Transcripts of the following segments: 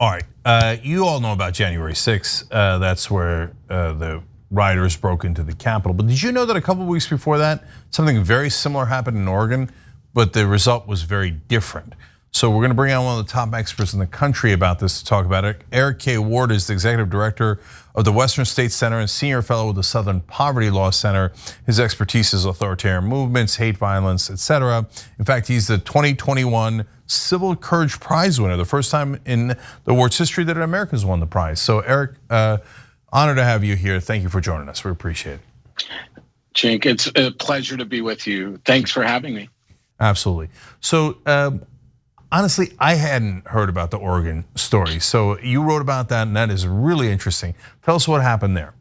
All right, you all know about January 6th. That's where the rioters broke into the Capitol. But did you know that a couple of weeks before that, something very similar happened in Oregon, but the result was very different? So we're gonna bring on one of the top experts in the country about this to talk about it. Eric K. Ward is the executive director of the Western States Center and senior fellow with the Southern Poverty Law Center. His expertise is authoritarian movements, hate violence, etc. In fact, he's the 2021 Civil Courage Prize winner, the first time in the award's history that an American's won the prize. So Eric, honored to have you here. Thank you for joining us. We appreciate it. Cenk, it's a pleasure to be with you. Thanks for having me. Absolutely. So honestly, I hadn't heard about the Oregon story. So you wrote about that, and that is really interesting. Tell us what happened there.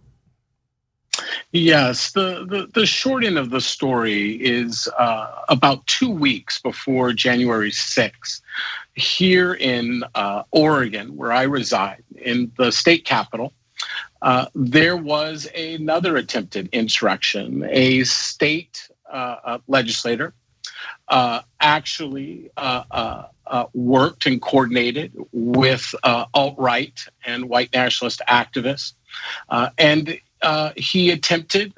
Yes, the short end of the story is about 2 weeks before January 6th, here in Oregon, where I reside, in the state capital, there was another attempted insurrection. A state legislator actually worked and coordinated with alt-right and white nationalist activists, and he attempted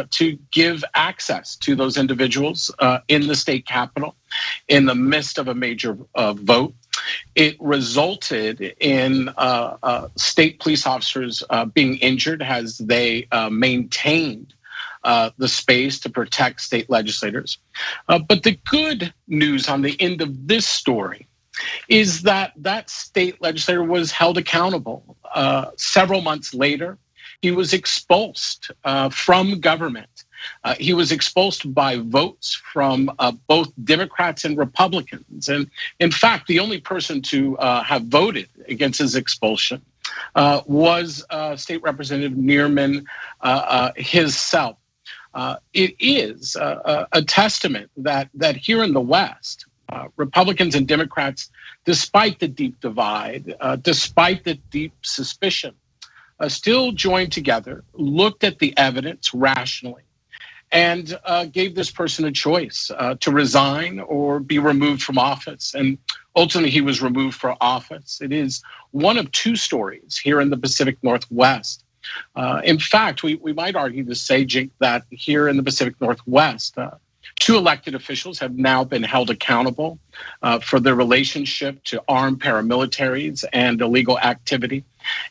to give access to those individuals in the state capitol in the midst of a major vote. It resulted in state police officers being injured as they maintained the space to protect state legislators. But the good news on the end of this story is that that state legislator was held accountable. Several months later, he was expulsed from government. He was expulsed by votes from both Democrats and Republicans. And in fact, the only person to have voted against his expulsion was State Representative Neerman himself. It is a testament that here in the West, Republicans and Democrats, despite the deep divide, despite the deep suspicion, still joined together, looked at the evidence rationally, and gave this person a choice to resign or be removed from office. And ultimately, he was removed from office. It is one of two stories here in the Pacific Northwest. In fact, we might argue to say, Cenk, that here in the Pacific Northwest, two elected officials have now been held accountable for their relationship to armed paramilitaries and illegal activity.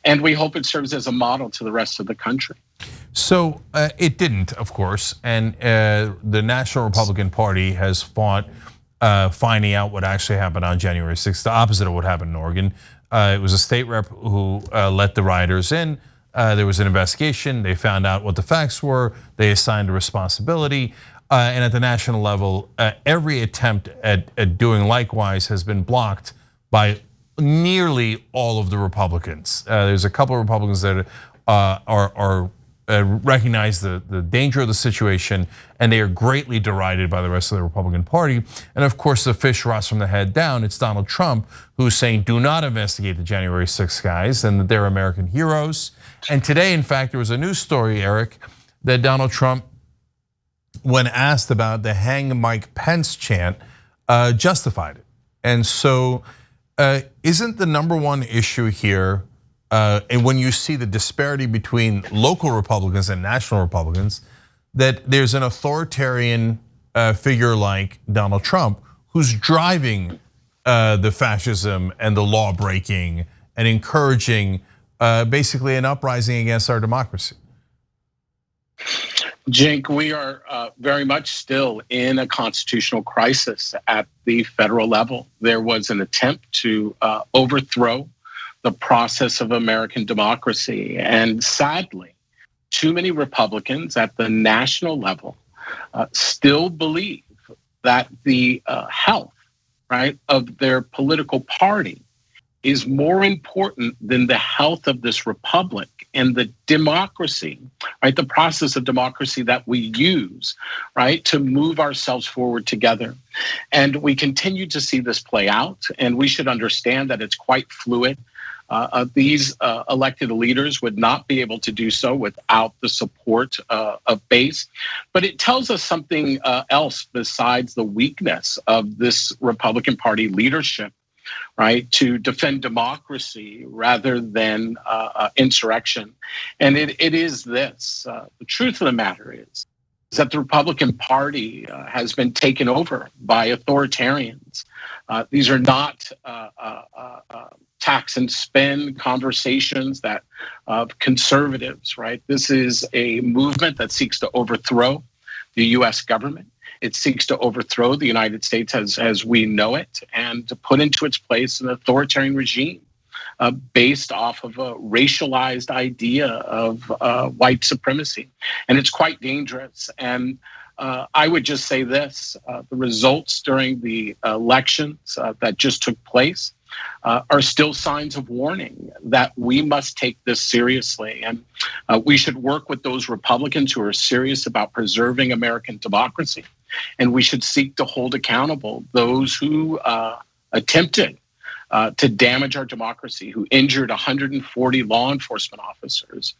And we hope it serves as a model to the rest of the country. So it didn't, of course. And the National Republican Party has fought finding out what actually happened on January 6th, the opposite of what happened in Oregon. It was a state rep who let the rioters in. There was an investigation. They found out what the facts were. They assigned a responsibility. And at the national level, every attempt at doing likewise has been blocked by nearly all of the Republicans. There's a couple of Republicans that recognize the danger of the situation, and they are greatly derided by the rest of the Republican Party. And of course, the fish rots from the head down. It's Donald Trump who's saying, do not investigate the January 6th guys, and that they're American heroes. And today, in fact, there was a news story, Eric, that Donald Trump, when asked about the hang Mike Pence chant, justified it. And so isn't the number one issue here, and when you see the disparity between local Republicans and national Republicans, that there's an authoritarian figure like Donald Trump who's driving the fascism and the law breaking and encouraging basically an uprising against our democracy? Cenk, we are very much still in a constitutional crisis at the federal level. There was an attempt to overthrow the process of American democracy. And sadly, too many Republicans at the national level still believe that the health, right, of their political party is more important than the health of this republic and the democracy, right? The process of democracy that we use, right, to move ourselves forward together. And we continue to see this play out, and we should understand that it's quite fluid. These elected leaders would not be able to do so without the support of base. But it tells us something else besides the weakness of this Republican Party leadership, right, to defend democracy rather than insurrection. And it is this. The truth of the matter is that the Republican Party has been taken over by authoritarians. These are not tax and spend conversations that of conservatives, right? This is a movement that seeks to overthrow the U.S. government. It seeks to overthrow the United States as we know it and to put into its place an authoritarian regime based off of a racialized idea of white supremacy. And it's quite dangerous. And I would just say this, the results during the elections that just took place are still signs of warning that we must take this seriously. And we should work with those Republicans who are serious about preserving American democracy. And we should seek to hold accountable those who attempted to damage our democracy, who injured 140 law enforcement officers,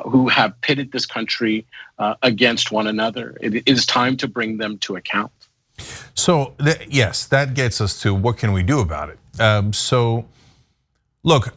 who have pitted this country against one another. It is time to bring them to account. So yes, that gets us to what can we do about it? So look,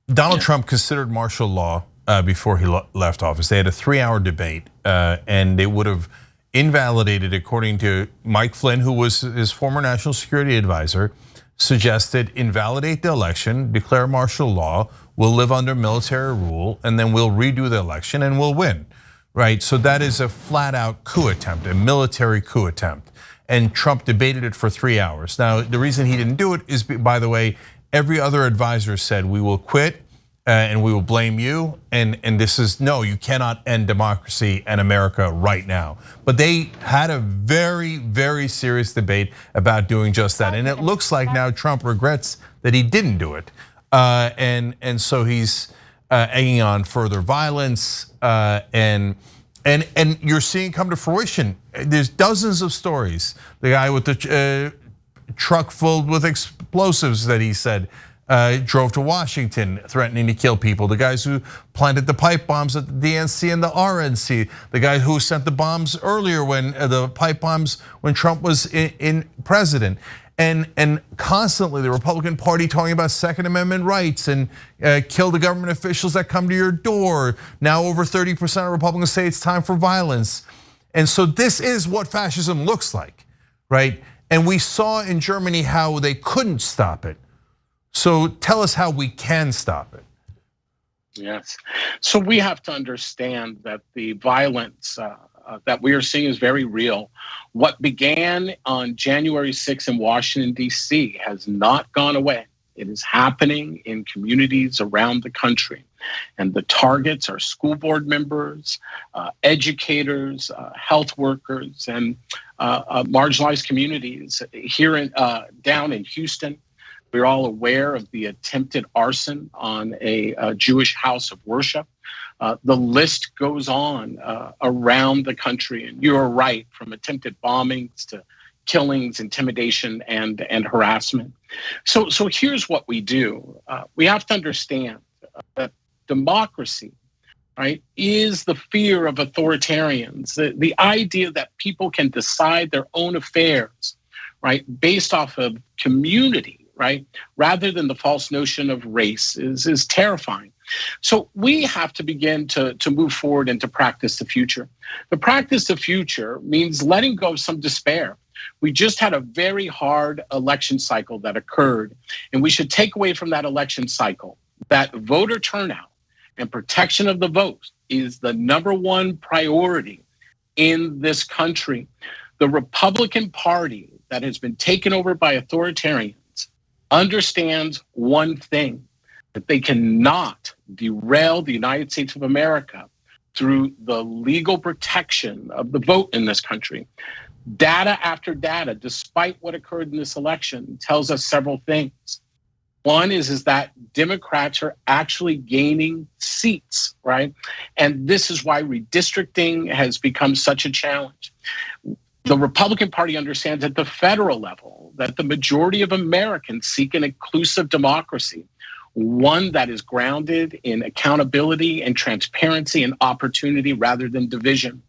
Donald Trump considered martial law before he left office. They had a 3-hour debate and they would have invalidated, according to Mike Flynn, who was his former national security advisor, suggested invalidate the election, declare martial law, we'll live under military rule, and then we'll redo the election and we'll win, right? So that is a flat out coup attempt, a military coup attempt. And Trump debated it for 3 hours. Now, the reason he didn't do it is, by the way, every other advisor said, we will quit and we will blame you. And this is, no, you cannot end democracy and America right now. But they had a very, very serious debate about doing just that. And it looks like now Trump regrets that he didn't do it. And so he's egging on further violence and you're seeing it come to fruition. There's dozens of stories. The guy with the truck filled with explosives that he said drove to Washington threatening to kill people. The guys who planted the pipe bombs at the DNC and the RNC. The guy who sent the bombs earlier when the pipe bombs when Trump was in president. And constantly the Republican Party talking about Second Amendment rights and kill the government officials that come to your door. Now over 30% of Republicans say it's time for violence. And so this is what fascism looks like, right? And we saw in Germany how they couldn't stop it. So tell us how we can stop it. Yes, so we have to understand that the violence that we are seeing is very real. What began on January 6th in Washington, D.C. has not gone away. It is happening in communities around the country. And the targets are school board members, educators, health workers, and marginalized communities. Here down in Houston, we're all aware of the attempted arson on a Jewish house of worship. The list goes on around the country, and you're right, from attempted bombings to killings, intimidation, and harassment. So here's what we do. We have to understand that democracy, right, is the fear of authoritarians. The idea that people can decide their own affairs, right, based off of community, right, rather than the false notion of race is terrifying. So we have to begin to move forward and to practice the future. The practice the future means letting go of some despair. We just had a very hard election cycle that occurred, and we should take away from that election cycle that voter turnout and protection of the vote is the #1 priority in this country. The Republican Party that has been taken over by authoritarians understands one thing, that they cannot derail the United States of America through the legal protection of the vote in this country. Data after data, despite what occurred in this election, tells us several things. One is that Democrats are actually gaining seats, right? And this is why redistricting has become such a challenge. The Republican Party understands at the federal level that the majority of Americans seek an inclusive democracy, one that is grounded in accountability and transparency and opportunity rather than division.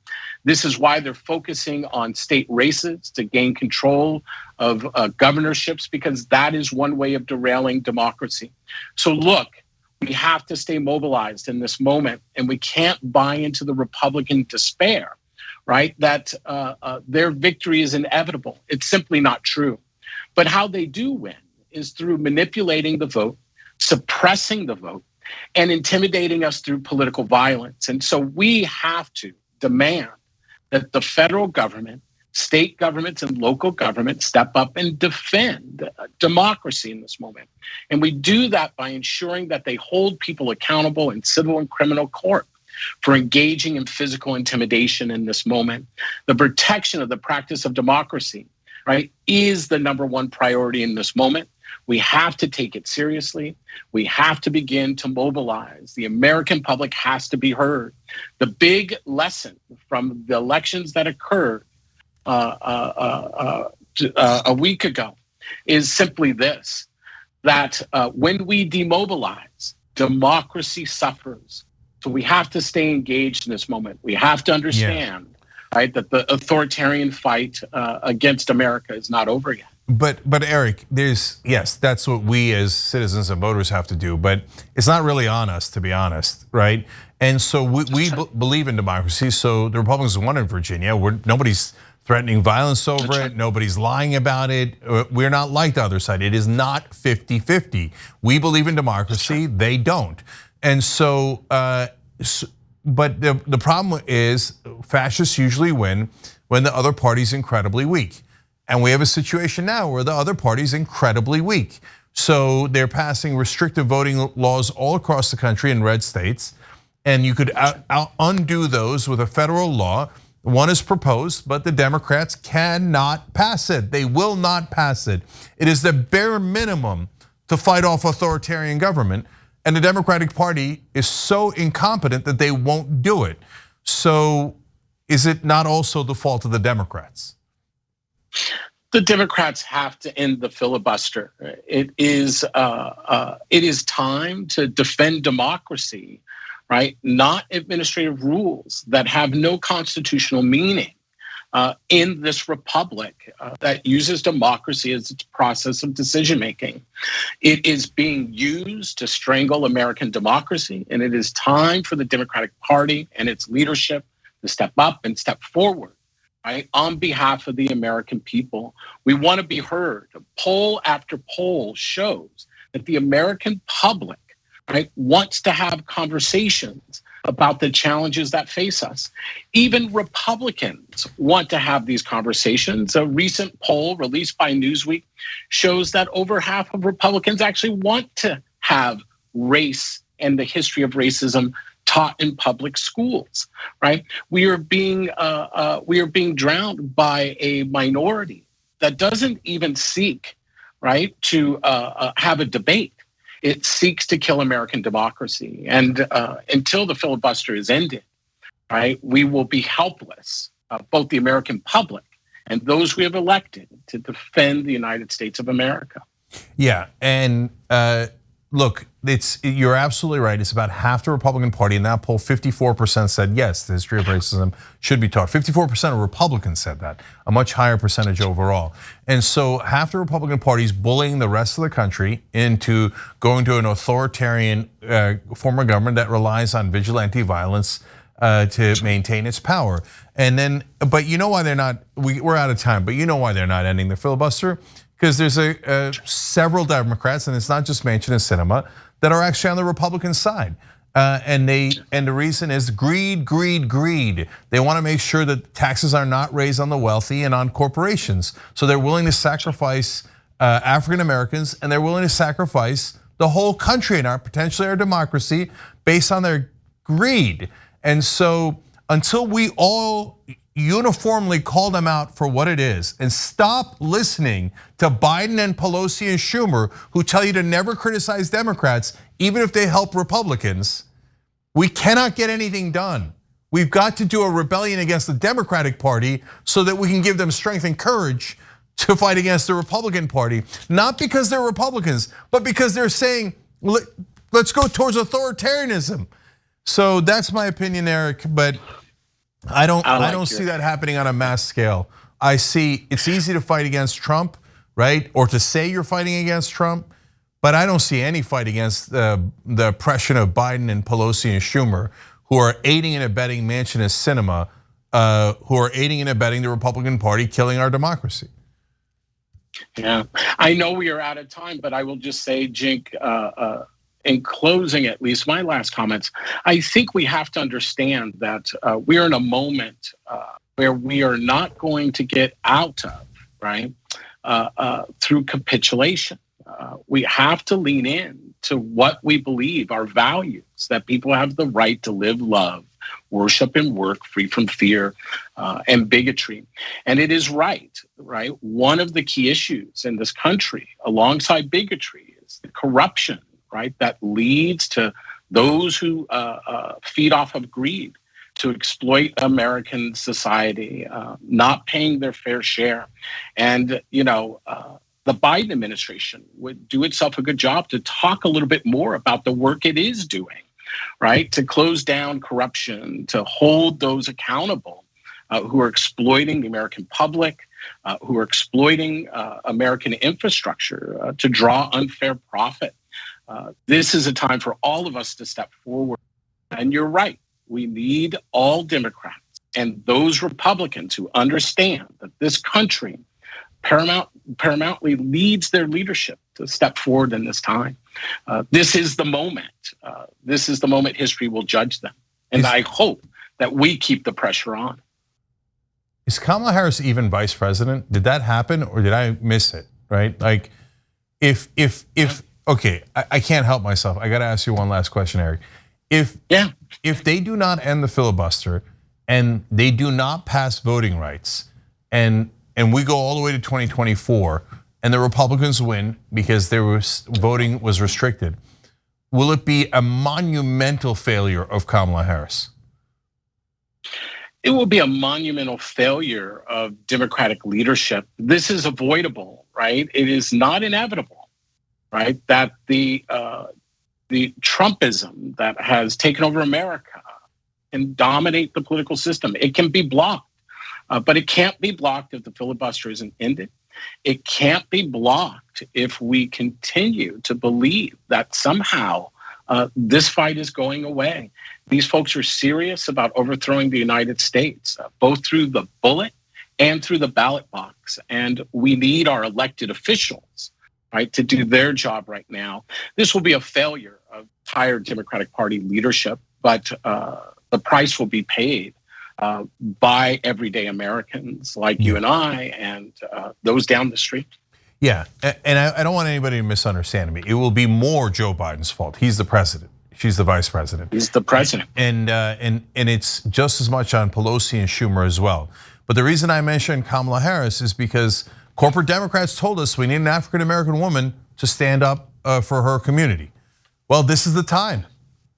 This is why they're focusing on state races to gain control of governorships, because that is one way of derailing democracy. So look, we have to stay mobilized in this moment, and we can't buy into the Republican despair, right? That their victory is inevitable. It's simply not true. But how they do win is through manipulating the vote, suppressing the vote, and intimidating us through political violence. And so we have to demand that the federal government, state governments, and local governments step up and defend democracy in this moment. And we do that by ensuring that they hold people accountable in civil and criminal court for engaging in physical intimidation in this moment. The protection of the practice of democracy, right, is the number one priority in this moment. We have to take it seriously. We have to begin to mobilize. The American public has to be heard. The big lesson from the elections that occurred a week ago is simply this, that when we demobilize, democracy suffers. So we have to stay engaged in this moment. We have to understand, right, that the authoritarian fight against America is not over yet. But Eric, yes, that's what we as citizens and voters have to do, but it's not really on us, to be honest, right? And so we believe in democracy. So the Republicans won in Virginia. Nobody's threatening violence over it. Nobody's lying about it. We're not like the other side. It is not 50-50. We believe in democracy. They don't. And so, but the problem is fascists usually win when the other party's incredibly weak. And we have a situation now where the other party's incredibly weak. So they're passing restrictive voting laws all across the country in red states. And you could undo those with a federal law. One is proposed, but the Democrats cannot pass it. They will not pass it. It is the bare minimum to fight off authoritarian government. And the Democratic Party is so incompetent that they won't do it. So is it not also the fault of the Democrats? The Democrats have to end the filibuster. It is time to defend democracy, right? Not administrative rules that have no constitutional meaning in this republic that uses democracy as its process of decision making. It is being used to strangle American democracy, and it is time for the Democratic Party and its leadership to step up and step forward, right, on behalf of the American people. We want to be heard. Poll after poll shows that the American public, right, wants to have conversations about the challenges that face us. Even Republicans want to have these conversations. A recent poll released by Newsweek shows that over half of Republicans actually want to have race and the history of racism taught in public schools, right? We are being drowned by a minority that doesn't even seek, right, to have a debate. It seeks to kill American democracy, and until the filibuster is ended, right, we will be helpless, both the American public and those we have elected to defend the United States of America. Yeah, and look, you're absolutely right. It's about half the Republican Party. In that poll, 54% said yes, the history of racism should be taught. 54% of Republicans said that, a much higher percentage overall. And so half the Republican Party is bullying the rest of the country into going to an authoritarian form of government that relies on vigilante violence to maintain its power. And then, but you know why they're not? We're out of time. But you know why they're not ending the filibuster? Because there's several Democrats, and it's not just Manchin and Sinema, that are actually on the Republican side. And the reason is greed, greed, greed. They want to make sure that taxes are not raised on the wealthy and on corporations. So they're willing to sacrifice African Americans, and they're willing to sacrifice the whole country and potentially our democracy based on their greed. And so until we all uniformly call them out for what it is and stop listening to Biden and Pelosi and Schumer, who tell you to never criticize Democrats, even if they help Republicans, we cannot get anything done. We've got to do a rebellion against the Democratic Party so that we can give them strength and courage to fight against the Republican Party. Not because they're Republicans, but because they're saying, let's go towards authoritarianism. So that's my opinion, Eric, but I don't see that happening on a mass scale. I see it's easy to fight against Trump, right? Or to say you're fighting against Trump, but I don't see any fight against the oppression of Biden and Pelosi and Schumer, who are aiding and abetting Manchin and Sinema, who are aiding and abetting the Republican Party, killing our democracy. Yeah, I know we are out of time, but I will just say, Jink, in closing, at least my last comments, I think we have to understand that we are in a moment where we are not going to get out of, right, through capitulation. We have to lean in to what we believe, our values, that people have the right to live, love, worship, and work free from fear and bigotry. And it is right? One of the key issues in this country, alongside bigotry, is the corruption, right, that leads to those who feed off of greed to exploit American society, not paying their fair share. And, the Biden administration would do itself a good job to talk a little bit more about the work it is doing, right, to close down corruption, to hold those accountable who are exploiting the American public, who are exploiting American infrastructure to draw unfair profit. This is a time for all of us to step forward. And you're right, we need all Democrats and those Republicans who understand that this country paramountly leads their leadership to step forward in this time. This is the moment. This is the moment history will judge them. And I hope that we keep the pressure on. Is Kamala Harris even vice president? Did that happen or did I miss it, right? Like okay, I can't help myself. I gotta ask you one last question, Eric. If they do not end the filibuster and they do not pass voting rights and we go all the way to 2024 and the Republicans win because voting was restricted, will it be a monumental failure of Kamala Harris? It will be a monumental failure of Democratic leadership. This is avoidable, right? It is not inevitable, right? That the Trumpism that has taken over America can dominate the political system. It can be blocked. But it can't be blocked if the filibuster isn't ended. It can't be blocked if we continue to believe that somehow this fight is going away. These folks are serious about overthrowing the United States, both through the bullet and through the ballot box. And we need our elected officials, right, to do their job right now. This will be a failure of tired Democratic Party leadership, but the price will be paid by everyday Americans like you and I and those down the street. Yeah, and I don't want anybody to misunderstand me. It will be more Joe Biden's fault. He's the president. She's the vice president. He's the president. And it's just as much on Pelosi and Schumer as well. But the reason I mentioned Kamala Harris is because corporate Democrats told us we need an African-American woman to stand up for her community. Well, this is the time.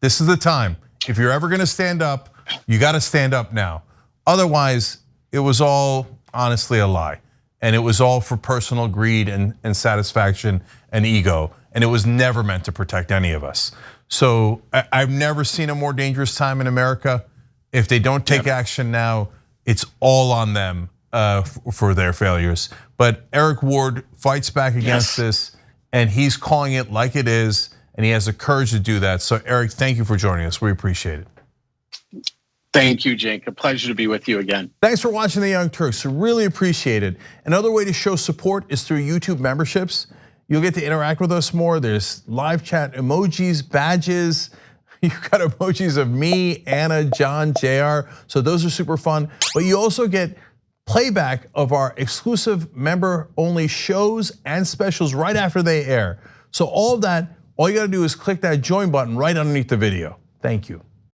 This is the time. If you're ever gonna stand up, you gotta stand up now. Otherwise, it was all honestly a lie. And it was all for personal greed and satisfaction and ego. And it was never meant to protect any of us. So I've never seen a more dangerous time in America. If they don't take action now, it's all on them for their failures. But Eric Ward fights back against this, and he's calling it like it is, and he has the courage to do that. So Eric, thank you for joining us. We appreciate it. Thank you, Jake. A pleasure to be with you again. Thanks for watching The Young Turks. Really appreciate it. Another way to show support is through YouTube memberships. You'll get to interact with us more. There's live chat emojis, badges. You've got emojis of me, Anna, John, JR. So those are super fun. But you also get playback of our exclusive member-only shows and specials right after they air. So all of that, all you gotta do is click that join button right underneath the video. Thank you.